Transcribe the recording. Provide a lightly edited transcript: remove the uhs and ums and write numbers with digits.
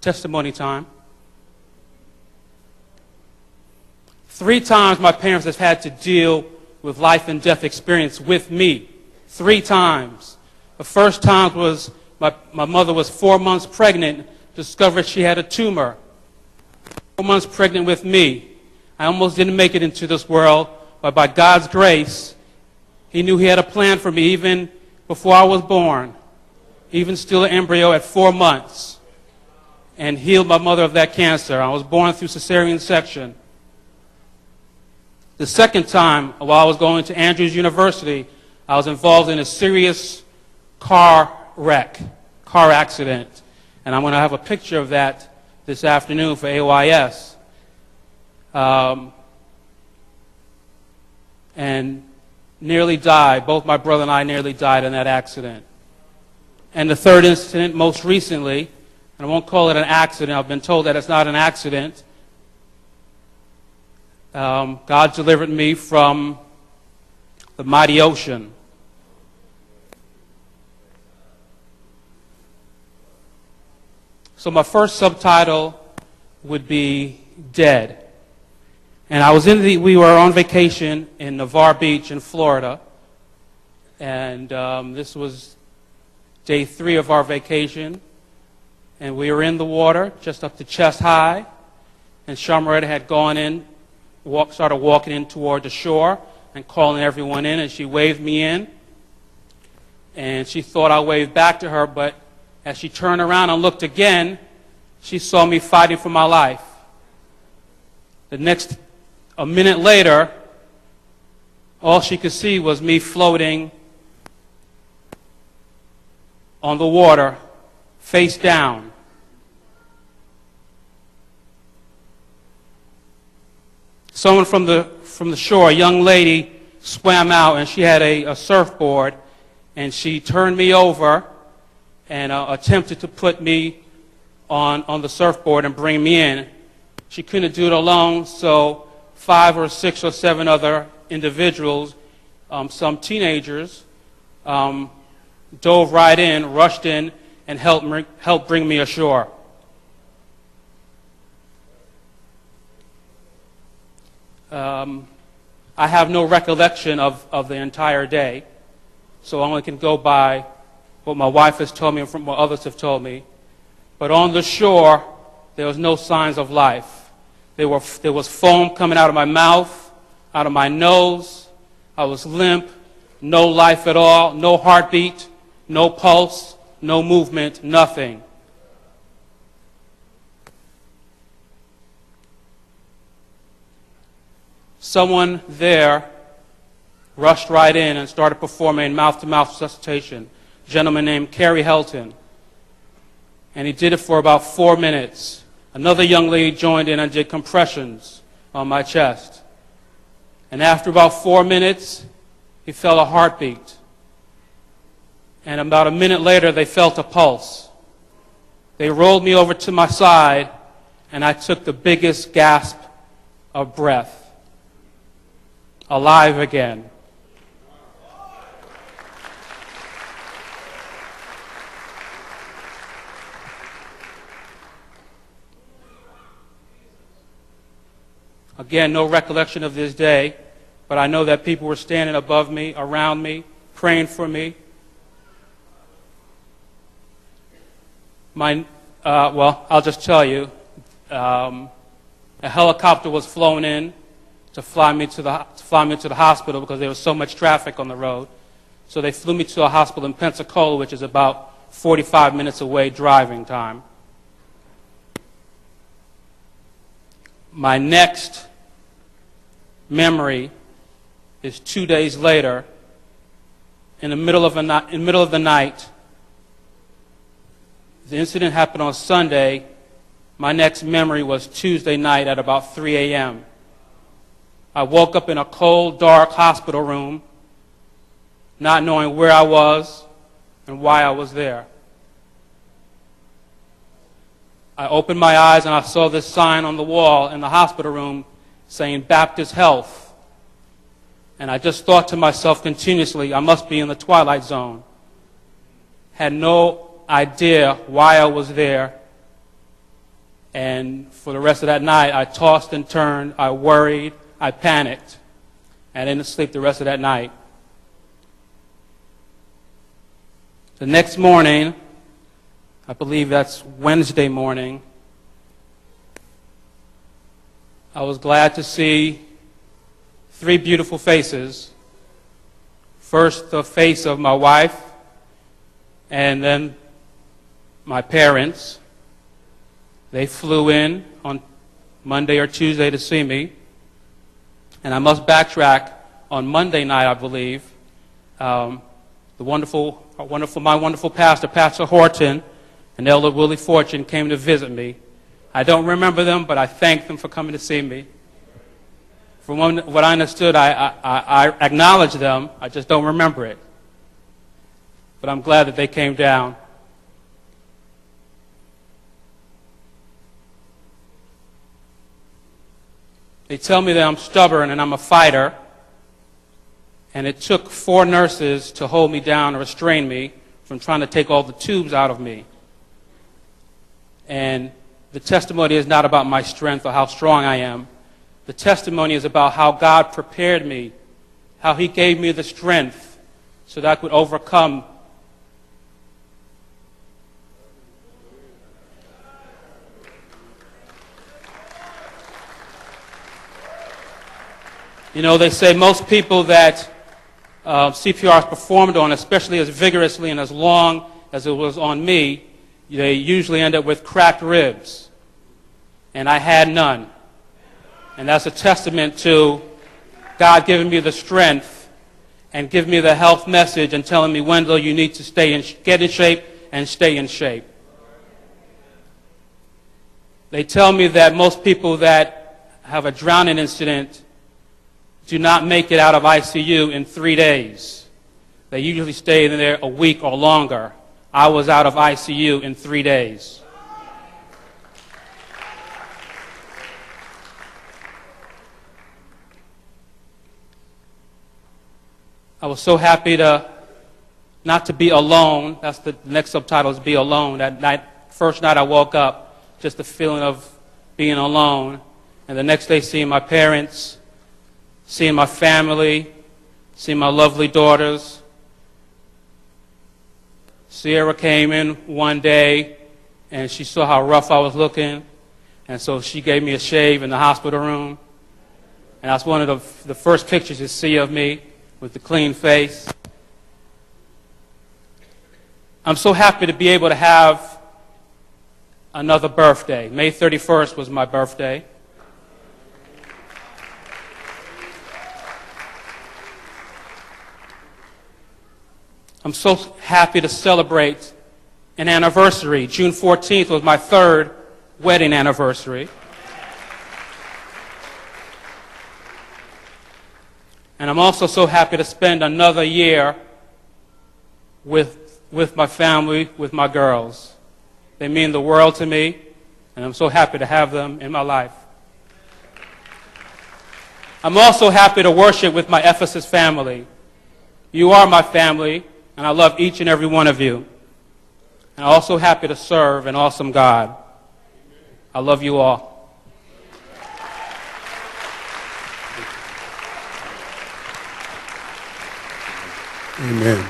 Testimony time. 3 times my parents have had to deal with life and death experience with me. 3 times. The first time was my mother was 4 months pregnant, discovered she had a tumor. 4 months pregnant with me. I almost didn't make it into this world, but by God's grace, He knew He had a plan for me even before I was born, even still an embryo at 4 months, and healed my mother of that cancer. I was born through cesarean section. The second time, while I was going to Andrews University, I was involved in a serious car accident. And I'm going to have a picture of that this afternoon for AYS. And nearly died. Both my brother and I nearly died in that accident. And the third incident, most recently, and I won't call it an accident. I've been told that it's not an accident. God delivered me from the mighty ocean. So my first subtitle would be Dead. And we were on vacation in Navarre Beach in Florida. And this was day 3 of our vacation. And we were in the water, just up to chest high. And Shamaretta had gone in, started walking in toward the shore and calling everyone in, and she waved me in. And she thought I waved back to her, but as she turned around and looked again, she saw me fighting for my life. A minute later, all she could see was me floating on the water, face down. Someone from the shore, a young lady, swam out, and she had a surfboard, and she turned me over and attempted to put me on the surfboard and bring me in. She couldn't do it alone, so 5 or 6 or 7 other individuals, some teenagers, dove right in, rushed in, and helped bring me ashore. I have no recollection of the entire day, so I only can go by what my wife has told me and from what others have told me. But on the shore, there was no signs of life. There was foam coming out of my mouth, out of my nose. I was limp, no life at all, no heartbeat, no pulse, no movement, nothing. Someone there rushed right in and started performing mouth-to-mouth resuscitation. A gentleman named Kerry Helton. And he did it for about 4 minutes. Another young lady joined in and did compressions on my chest. And after about 4 minutes, he felt a heartbeat. And about a minute later, they felt a pulse. They rolled me over to my side, and I took the biggest gasp of breath. Alive again. Again, no recollection of this day, but I know that people were standing above me, around me, praying for me. I'll just tell you, a helicopter was flown in to fly me to the hospital because there was so much traffic on the road. So they flew me to a hospital in Pensacola, which is about 45 minutes away driving time. My next memory is 2 days later, in the middle of the night. The incident happened on Sunday. My next memory was Tuesday night at about 3 a.m. I woke up in a cold, dark hospital room, not knowing where I was and why I was there. I opened my eyes and I saw this sign on the wall in the hospital room saying Baptist Health. And I just thought to myself continuously, I must be in the twilight zone. Had no idea why I was there And for the rest of that night, I tossed and turned, I worried, I panicked, and I didn't sleep the rest of that night. The next morning, I believe that's Wednesday morning, I was glad to see three beautiful faces. First, the face of my wife, and then my parents. They flew in on Monday or Tuesday to see me. And I must backtrack. On Monday night, I believe, my wonderful pastor, Pastor Horton, and Elder Willie Fortune came to visit me. I don't remember them, but I thank them for coming to see me. From what I understood, I acknowledge them. I just don't remember it. But I'm glad that they came down. They tell me that I'm stubborn and I'm a fighter. And it took 4 nurses to hold me down or restrain me from trying to take all the tubes out of me. And the testimony is not about my strength or how strong I am. The testimony is about how God prepared me, how He gave me the strength so that I could overcome. You know, they say most people that CPR is performed on, especially as vigorously and as long as it was on me, they usually end up with cracked ribs. And I had none. And that's a testament to God giving me the strength and giving me the health message and telling me, Wendell, you need to get in shape and stay in shape. They tell me that most people that have a drowning incident do not make it out of ICU in 3 days. They usually stay in there a week or longer. I was out of ICU in 3 days. I was so happy not to be alone. That's the next subtitle, is be alone. That night, first night I woke up, just the feeling of being alone. And the next day seeing my parents, seeing my family, seeing my lovely daughters. Sierra came in one day and she saw how rough I was looking. And so she gave me a shave in the hospital room. And that's one of the first pictures you see of me, with the clean face. I'm so happy to be able to have another birthday. May 31st was my birthday. I'm so happy to celebrate an anniversary. June 14th was my 3rd wedding anniversary. And I'm also so happy to spend another year with my family, with my girls. They mean the world to me, and I'm so happy to have them in my life. I'm also happy to worship with my Ephesus family. You are my family, and I love each and every one of you. And I'm also happy to serve an awesome God. I love you all. Amen.